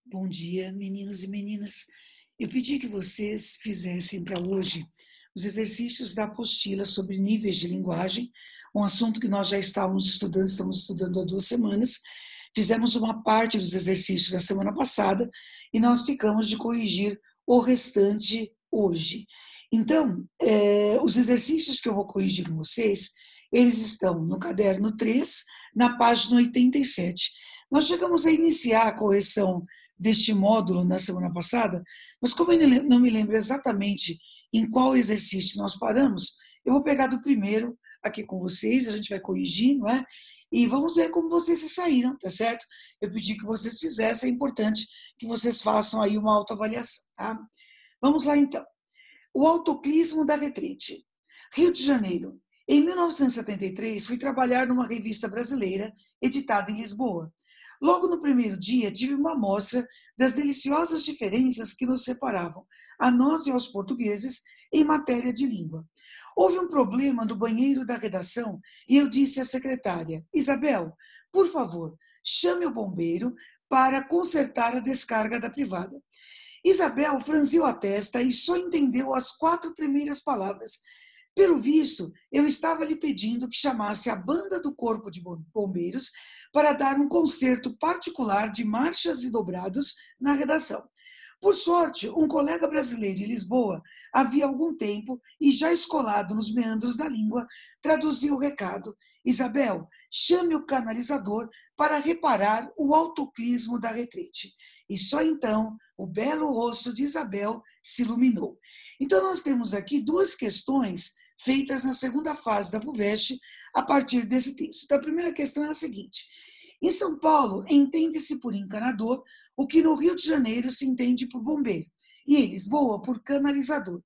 Bom dia, meninos e meninas. Eu pedi que vocês fizessem para hoje os exercícios da apostila sobre níveis de linguagem, um assunto que nós já estamos estudando há 2 semanas. Fizemos uma parte dos exercícios na semana passada e nós ficamos de corrigir o restante hoje. Então, os exercícios que eu vou corrigir com vocês, eles estão no caderno 3, na página 87. Nós chegamos a iniciar a correção deste módulo na semana passada, mas como eu não me lembro exatamente em qual exercício nós paramos, eu vou pegar do primeiro aqui com vocês, a gente vai corrigir, não é? E vamos ver como vocês se saíram, tá certo? Eu pedi que vocês fizessem, é importante que vocês façam aí uma autoavaliação, tá? Vamos lá então. O autoclismo da retrete. Rio de Janeiro. Em 1973, fui trabalhar numa revista brasileira, editada em Lisboa. Logo no primeiro dia, tive uma amostra das deliciosas diferenças que nos separavam, a nós e aos portugueses, em matéria de língua. Houve um problema no banheiro da redação e eu disse à secretária: Isabel, por favor, chame o bombeiro para consertar a descarga da privada. Isabel franziu a testa e só entendeu as 4 primeiras palavras. Pelo visto, eu estava lhe pedindo que chamasse a banda do Corpo de Bombeiros para dar um concerto particular de marchas e dobrados na redação. Por sorte, um colega brasileiro em Lisboa, havia algum tempo e já escolado nos meandros da língua, traduziu o recado. Isabel, chame o canalizador para reparar o autoclismo da retrete. E só então o belo rosto de Isabel se iluminou. Então nós temos aqui 2 questões feitas na segunda fase da FUVEST a partir desse texto. Então a primeira questão é a seguinte: em São Paulo, entende-se por encanador o que no Rio de Janeiro se entende por bombeiro, e em Lisboa por canalizador.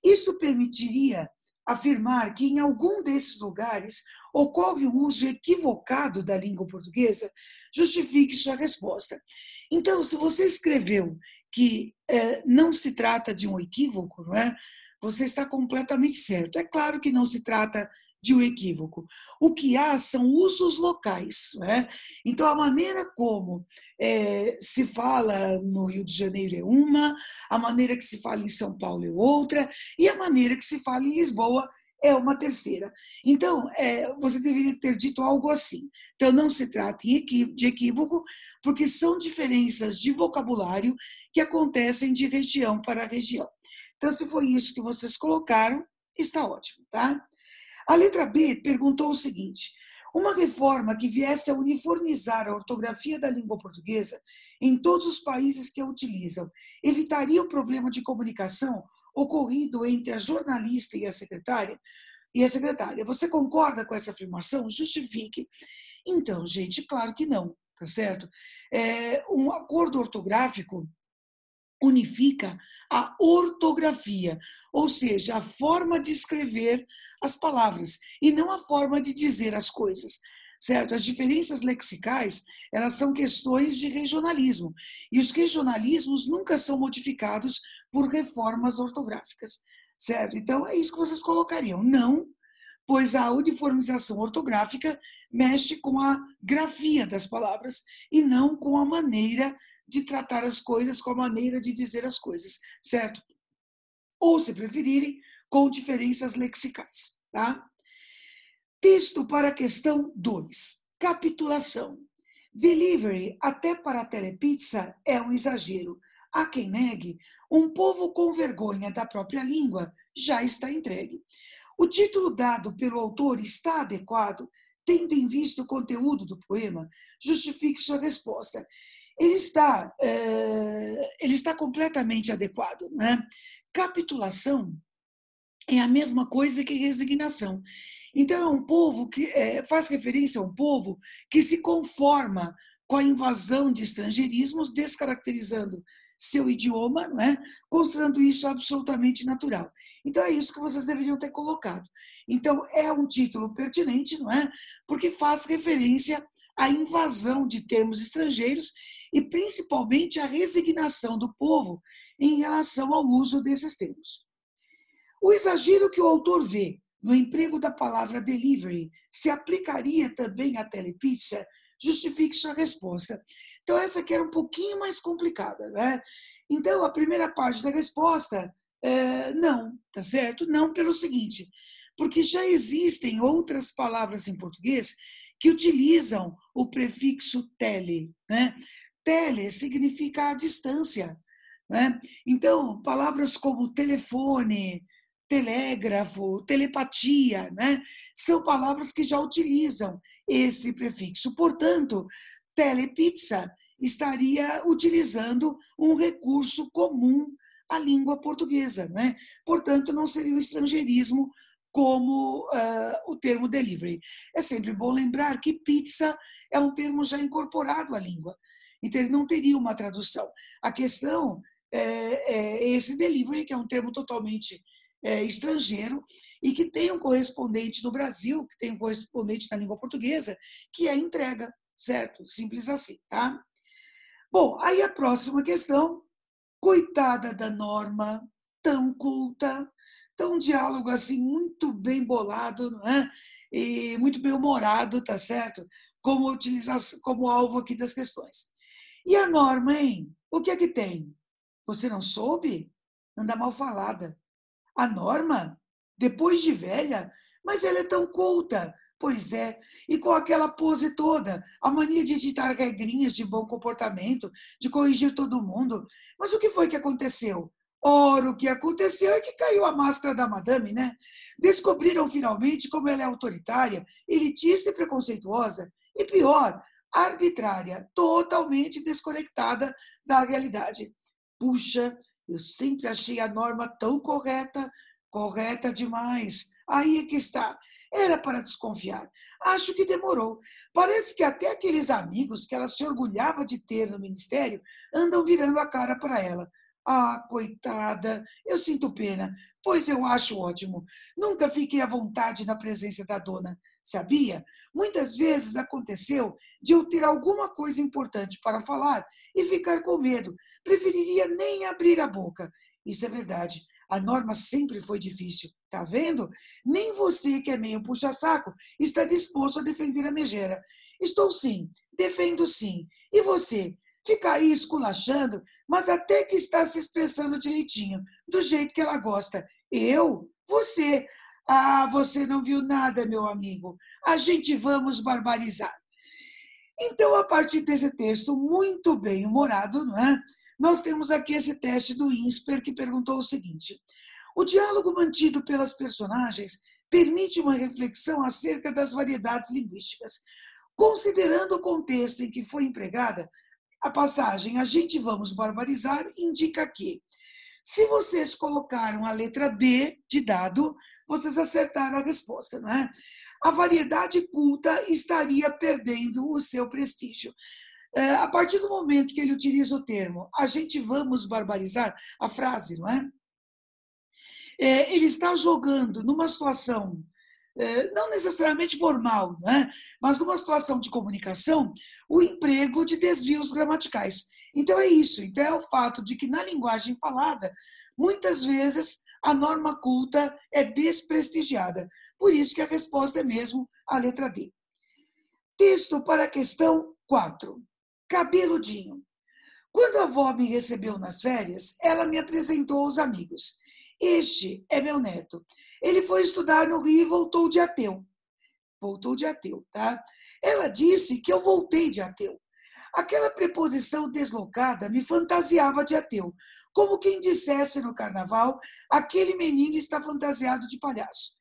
Isso permitiria afirmar que em algum desses lugares ocorre um uso equivocado da língua portuguesa? Justifique sua resposta. Então, se você escreveu que não se trata de um equívoco, não é? Você está completamente certo. É claro que não se trata de um equívoco. O que há são usos locais, né? Então, a maneira como se fala no Rio de Janeiro é uma, a maneira que se fala em São Paulo é outra, e a maneira que se fala em Lisboa é uma terceira. Então, você deveria ter dito algo assim. Então, não se trata de equívoco, porque são diferenças de vocabulário que acontecem de região para região. Então, se foi isso que vocês colocaram, está ótimo, tá? A letra B perguntou o seguinte: uma reforma que viesse a uniformizar a ortografia da língua portuguesa em todos os países que a utilizam evitaria o problema de comunicação ocorrido entre a jornalista e a secretária? Você concorda com essa afirmação? Justifique. Então, gente, claro que não, tá certo? Um acordo ortográfico unifica a ortografia, ou seja, a forma de escrever as palavras e não a forma de dizer as coisas, certo? As diferenças lexicais, elas são questões de regionalismo, e os regionalismos nunca são modificados por reformas ortográficas, certo? Então, é isso que vocês colocariam. Não, pois a uniformização ortográfica mexe com a grafia das palavras e não com a maneira de tratar as coisas, com a maneira de dizer as coisas, certo? Ou, se preferirem, com diferenças lexicais, tá? Texto para a questão 2. Capitulação. Delivery, até para a telepizza, é um exagero. Há quem negue, um povo com vergonha da própria língua já está entregue. O título dado pelo autor está adequado, tendo em vista o conteúdo do poema? Justifique sua resposta. Ele está completamente adequado, né? Capitulação é a mesma coisa que resignação. Então, é um povo que faz referência a um povo que se conforma com a invasão de estrangeirismos, descaracterizando seu idioma, não é? Considerando isso absolutamente natural. Então, é isso que vocês deveriam ter colocado. Então, é um título pertinente, não é? Porque faz referência à invasão de termos estrangeiros e, principalmente, à resignação do povo em relação ao uso desses termos. O exagero que o autor vê no emprego da palavra delivery se aplicaria também à telepizza? Justifique sua resposta. Então, essa aqui era um pouquinho mais complicada, né? Então, a primeira parte da resposta é não, tá certo? Não pelo seguinte, porque já existem outras palavras em português que utilizam o prefixo tele, né? Tele significa a distância, né? Então, palavras como telefone, telégrafo, telepatia, né? São palavras que já utilizam esse prefixo. Portanto, telepizza estaria utilizando um recurso comum à língua portuguesa, né? Portanto, não seria um estrangeirismo como o termo delivery. É sempre bom lembrar que pizza é um termo já incorporado à língua, então ele não teria uma tradução. A questão é esse delivery, que é um termo totalmente estrangeiro e que tem um correspondente no Brasil, que tem um correspondente na língua portuguesa, que é entrega, certo? Simples assim, tá? Bom, aí a próxima questão, coitada da Norma, tão culta, então um diálogo assim muito bem bolado, não é? E muito bem humorado, tá certo? Como alvo aqui das questões. E a Norma, hein? O que é que tem? Você não soube? Anda mal falada. A Norma? Depois de velha? Mas ela é tão culta. Pois é, e com aquela pose toda, a mania de ditar regrinhas de bom comportamento, de corrigir todo mundo. Mas o que foi que aconteceu? Ora, o que aconteceu é que caiu a máscara da madame, né? Descobriram finalmente como ela é autoritária, elitista e preconceituosa, e pior, arbitrária, totalmente desconectada da realidade. Puxa, eu sempre achei a Norma tão correta, correta demais. Aí é que está. Era para desconfiar. Acho que demorou. Parece que até aqueles amigos que ela se orgulhava de ter no ministério andam virando a cara para ela. Ah, coitada, eu sinto pena, pois eu acho ótimo. Nunca fiquei à vontade na presença da dona, sabia? Muitas vezes aconteceu de eu ter alguma coisa importante para falar e ficar com medo. Preferiria nem abrir a boca. Isso é verdade. A Norma sempre foi difícil, tá vendo? Nem você, que é meio puxa-saco, está disposto a defender a megera. Estou sim, defendo sim. E você? Fica aí esculachando, mas até que está se expressando direitinho, do jeito que ela gosta. Eu? Você? Ah, você não viu nada, meu amigo. A gente vamos barbarizar. Então, a partir desse texto muito bem humorado, não é? Nós temos aqui esse teste do INSPER que perguntou o seguinte: o diálogo mantido pelas personagens permite uma reflexão acerca das variedades linguísticas. Considerando o contexto em que foi empregada, a passagem "a gente vamos barbarizar" indica que, se vocês colocaram a letra D de dado, vocês acertaram a resposta, não é? A variedade culta estaria perdendo o seu prestígio. A partir do momento que ele utiliza o termo "a gente vamos barbarizar", a frase, não é? Ele está jogando numa situação não necessariamente formal, né? Mas numa situação de comunicação, o emprego de desvios gramaticais. Então é isso. Então é o fato de que na linguagem falada, muitas vezes a norma culta é desprestigiada. Por isso que a resposta é mesmo a letra D. Texto para a questão 4. Cabeludinho. Quando a avó me recebeu nas férias, ela me apresentou aos amigos. Este é meu neto. Ele foi estudar no Rio e voltou de ateu. Voltou de ateu, tá? Ela disse que eu voltei de ateu. Aquela preposição deslocada me fantasiava de ateu, como quem dissesse no carnaval: aquele menino está fantasiado de palhaço.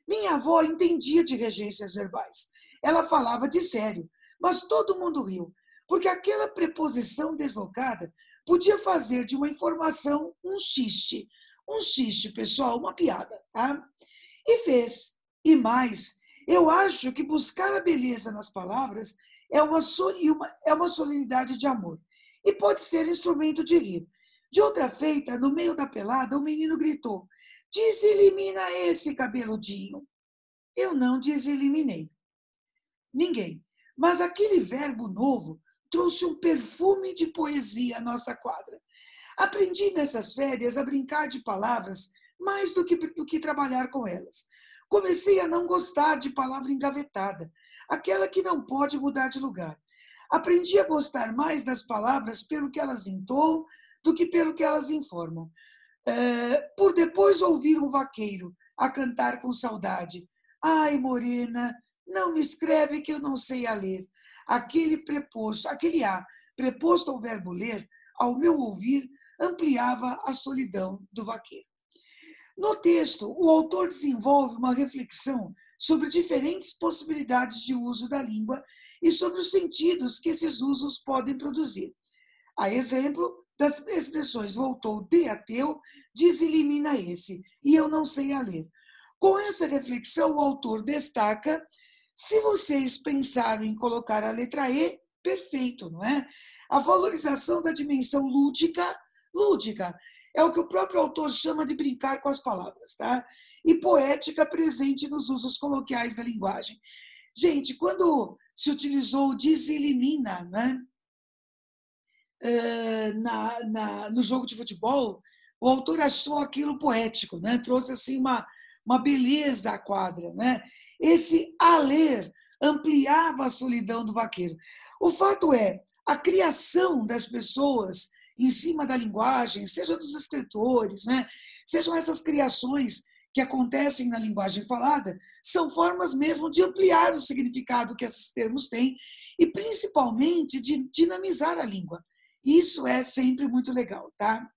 Minha avó entendia de regências verbais. Ela falava de sério, mas todo mundo riu, porque aquela preposição deslocada podia fazer de uma informação um xiste. Um xiste, pessoal, uma piada, tá? E fez. E mais, eu acho que buscar a beleza nas palavras é uma solenidade de amor. E pode ser instrumento de rir. De outra feita, no meio da pelada, o menino gritou: deselimina esse cabeludinho. Eu não deseliminei ninguém. Mas aquele verbo novo trouxe um perfume de poesia à nossa quadra. Aprendi nessas férias a brincar de palavras mais do que trabalhar com elas. Comecei a não gostar de palavra engavetada, aquela que não pode mudar de lugar. Aprendi a gostar mais das palavras pelo que elas entoam do que pelo que elas informam. Por depois ouvir um vaqueiro a cantar com saudade. Ai, morena, não me escreve que eu não sei a ler. Aquele A, preposto ao verbo ler, ao meu ouvir, ampliava a solidão do vaqueiro. No texto, o autor desenvolve uma reflexão sobre diferentes possibilidades de uso da língua e sobre os sentidos que esses usos podem produzir. A exemplo das expressões voltou de ateu, diz elimina esse, e eu não sei a ler. Com essa reflexão, o autor destaca, se vocês pensaram em colocar a letra E, perfeito, não é? A valorização da dimensão lúdica é o que o próprio autor chama de brincar com as palavras, tá? E poética presente nos usos coloquiais da linguagem. Gente, quando se utilizou o diselimina, né? No jogo de futebol, o autor achou aquilo poético, né? Trouxe assim uma beleza à quadra, né? Esse a ler ampliava a solidão do vaqueiro. O fato é, a criação das pessoas em cima da linguagem, seja dos escritores, né? Sejam essas criações que acontecem na linguagem falada, são formas mesmo de ampliar o significado que esses termos têm e principalmente de dinamizar a língua. Isso é sempre muito legal, tá?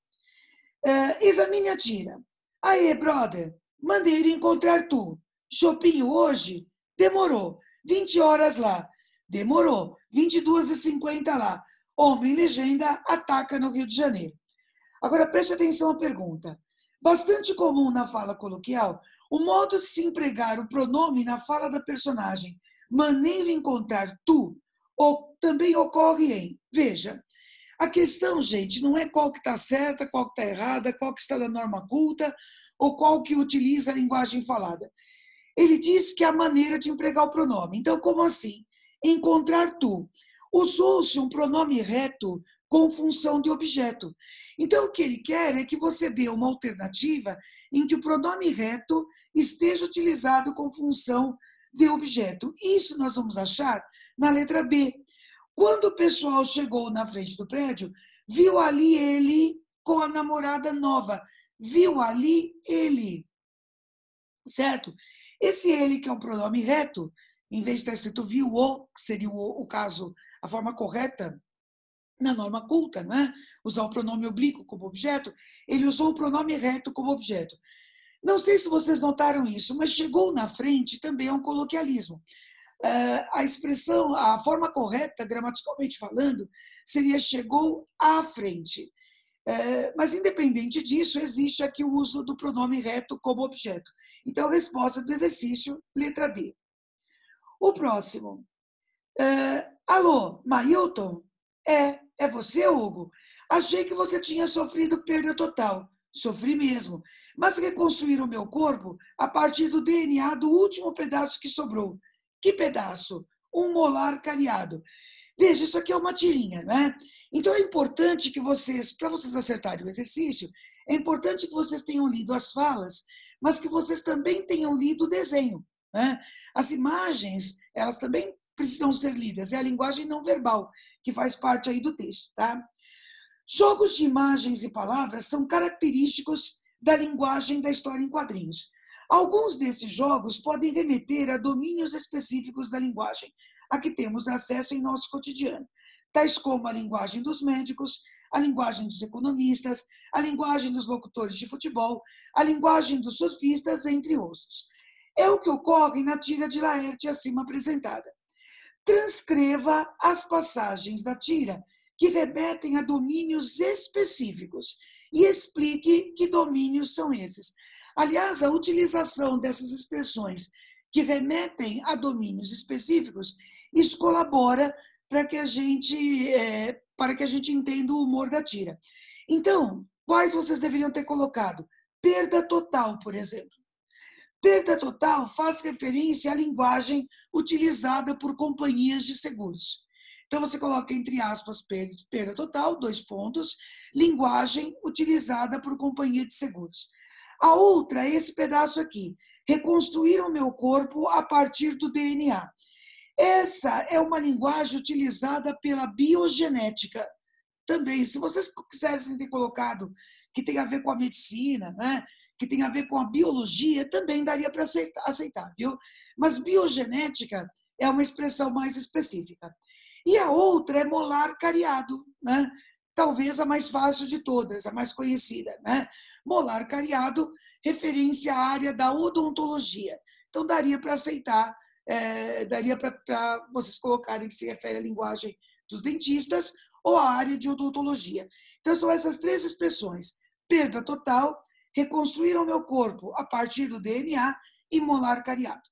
Examine a tira. Aê, brother, mandei ir encontrar tu. Chopinho hoje? Demorou. 20 horas lá. Demorou. 22h50 lá. Homem legenda ataca no Rio de Janeiro. Agora preste atenção à pergunta. Bastante comum na fala coloquial, o modo de se empregar o pronome na fala da personagem maneiro encontrar tu, ou também ocorre em, veja, a questão, gente, não é qual que está certa, qual que está errada, qual que está da norma culta, ou qual que utiliza a linguagem falada. Ele diz que é a maneira de empregar o pronome. Então, como assim? Encontrar tu. Usou-se um pronome reto com função de objeto. Então, o que ele quer é que você dê uma alternativa em que o pronome reto esteja utilizado com função de objeto. Isso nós vamos achar na letra D. Quando o pessoal chegou na frente do prédio, viu ali ele com a namorada nova. Viu ali ele. Certo? Esse ele, que é um pronome reto, em vez de estar escrito viu o, que seria o caso, a forma correta, na norma culta, não é? Usar o pronome oblíquo como objeto, ele usou o pronome reto como objeto. Não sei se vocês notaram isso, mas chegou na frente também é um coloquialismo. A expressão, a forma correta, gramaticalmente falando, seria chegou à frente. Mas, independente disso, existe aqui o uso do pronome reto como objeto. Então, resposta do exercício, letra D. O próximo. Alô, Mailton? É você, Hugo? Achei que você tinha sofrido perda total. Sofri mesmo. Mas reconstruíram o meu corpo a partir do DNA do último pedaço que sobrou. Que pedaço? Um molar cariado. Veja, isso aqui é uma tirinha, né? Então é importante que vocês, para vocês acertarem o exercício, é importante que vocês tenham lido as falas, mas que vocês também tenham lido o desenho, né? As imagens, elas também precisam ser lidas, é a linguagem não verbal, que faz parte aí do texto, tá? Jogos de imagens e palavras são característicos da linguagem da história em quadrinhos. Alguns desses jogos podem remeter a domínios específicos da linguagem, a que temos acesso em nosso cotidiano, tais como a linguagem dos médicos, a linguagem dos economistas, a linguagem dos locutores de futebol, a linguagem dos surfistas, entre outros. É o que ocorre na tira de Laerte acima apresentada. Transcreva as passagens da tira que remetem a domínios específicos e explique que domínios são esses. Aliás, a utilização dessas expressões que remetem a domínios específicos, isso colabora para que a gente entenda o humor da tira. Então, quais vocês deveriam ter colocado? Perda total, por exemplo. Perda total faz referência à linguagem utilizada por companhias de seguros. Então, você coloca entre aspas perda total, 2 pontos, linguagem utilizada por companhia de seguros. A outra é esse pedaço aqui, reconstruir o meu corpo a partir do DNA. Essa é uma linguagem utilizada pela biogenética também. Se vocês quisessem ter colocado que tem a ver com a medicina, né? Que tem a ver com a biologia, também daria para aceitar, viu? Mas biogenética é uma expressão mais específica. E a outra é molar cariado, né? Talvez a mais fácil de todas, a mais conhecida, né? Molar cariado, referência à área da odontologia. Então, daria para aceitar, daria para vocês colocarem que se refere à linguagem dos dentistas ou à área de odontologia. Então, são essas três expressões: perda total, reconstruir o meu corpo a partir do DNA e molar cariado.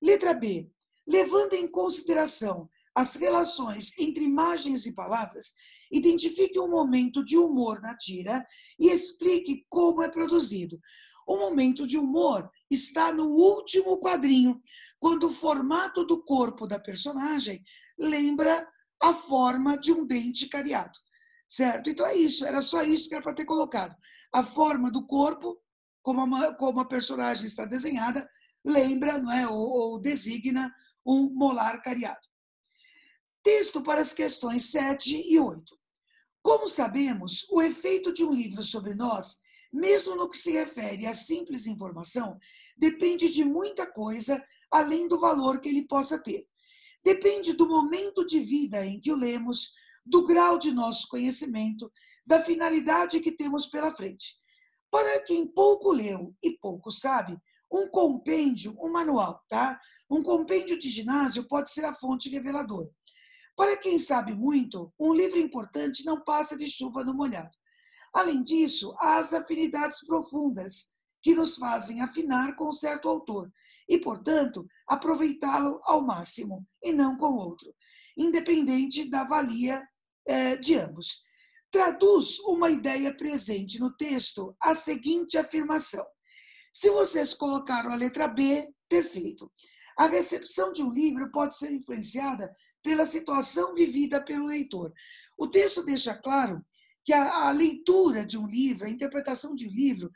Letra B. Levando em consideração as relações entre imagens e palavras, identifique um momento de humor na tira e explique como é produzido. O momento de humor está no último quadrinho, quando o formato do corpo da personagem lembra a forma de um dente cariado. Certo? Então é isso, era só isso que era para ter colocado. A forma do corpo, como a personagem está desenhada, lembra, não é, ou designa um molar cariado. Texto para as questões 7 e 8. Como sabemos, o efeito de um livro sobre nós, mesmo no que se refere à simples informação, depende de muita coisa além do valor que ele possa ter. Depende do momento de vida em que o lemos, do grau de nosso conhecimento, da finalidade que temos pela frente. Para quem pouco leu e pouco sabe, um compêndio, um manual, tá? Um compêndio de ginásio pode ser a fonte reveladora. Para quem sabe muito, um livro importante não passa de chuva no molhado. Além disso, há as afinidades profundas, que nos fazem afinar com certo autor e, portanto, aproveitá-lo ao máximo, e não com outro, independente da valia de ambos. Traduz uma ideia presente no texto a seguinte afirmação. Se vocês colocaram a letra B, perfeito. A recepção de um livro pode ser influenciada pela situação vivida pelo leitor. O texto deixa claro que a leitura de um livro, a interpretação de um livro,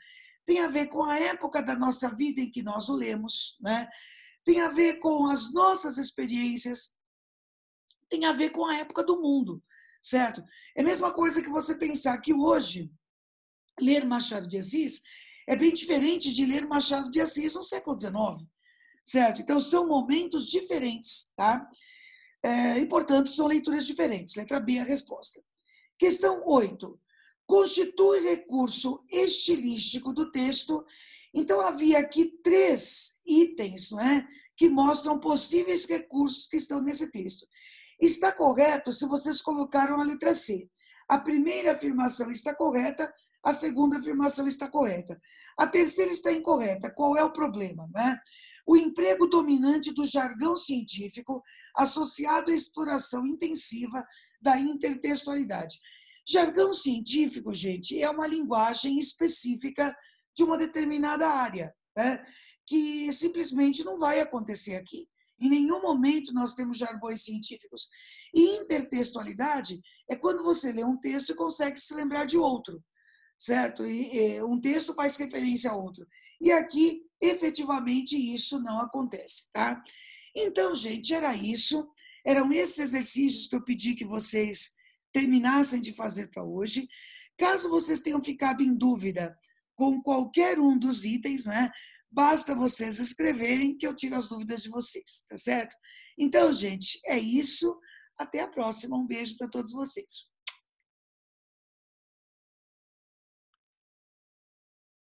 tem a ver com a época da nossa vida em que nós o lemos, né? Tem a ver com as nossas experiências, tem a ver com a época do mundo, certo? É a mesma coisa que você pensar que hoje, ler Machado de Assis é bem diferente de ler Machado de Assis no século XIX, certo? Então, são momentos diferentes, tá? E, portanto, são leituras diferentes. Letra B é a resposta. Questão 8. Constitui recurso estilístico do texto. Então, havia aqui 3 itens, não é, que mostram possíveis recursos que estão nesse texto. Está correto se vocês colocaram a letra C. A primeira afirmação está correta, a segunda afirmação está correta. A terceira está incorreta. Qual é o problema, né? O emprego dominante do jargão científico associado à exploração intensiva da intertextualidade. Jargão científico, gente, é uma linguagem específica de uma determinada área, né? Que simplesmente não vai acontecer aqui. Em nenhum momento nós temos jargões científicos. E intertextualidade é quando você lê um texto e consegue se lembrar de outro, certo? E um texto faz referência a outro. E aqui, efetivamente, isso não acontece, tá? Então, gente, era isso. Eram esses exercícios que eu pedi que vocês terminassem de fazer para hoje. Caso vocês tenham ficado em dúvida com qualquer um dos itens, né, basta vocês escreverem que eu tiro as dúvidas de vocês, tá certo? Então, gente, é isso. Até a próxima. Um beijo para todos vocês.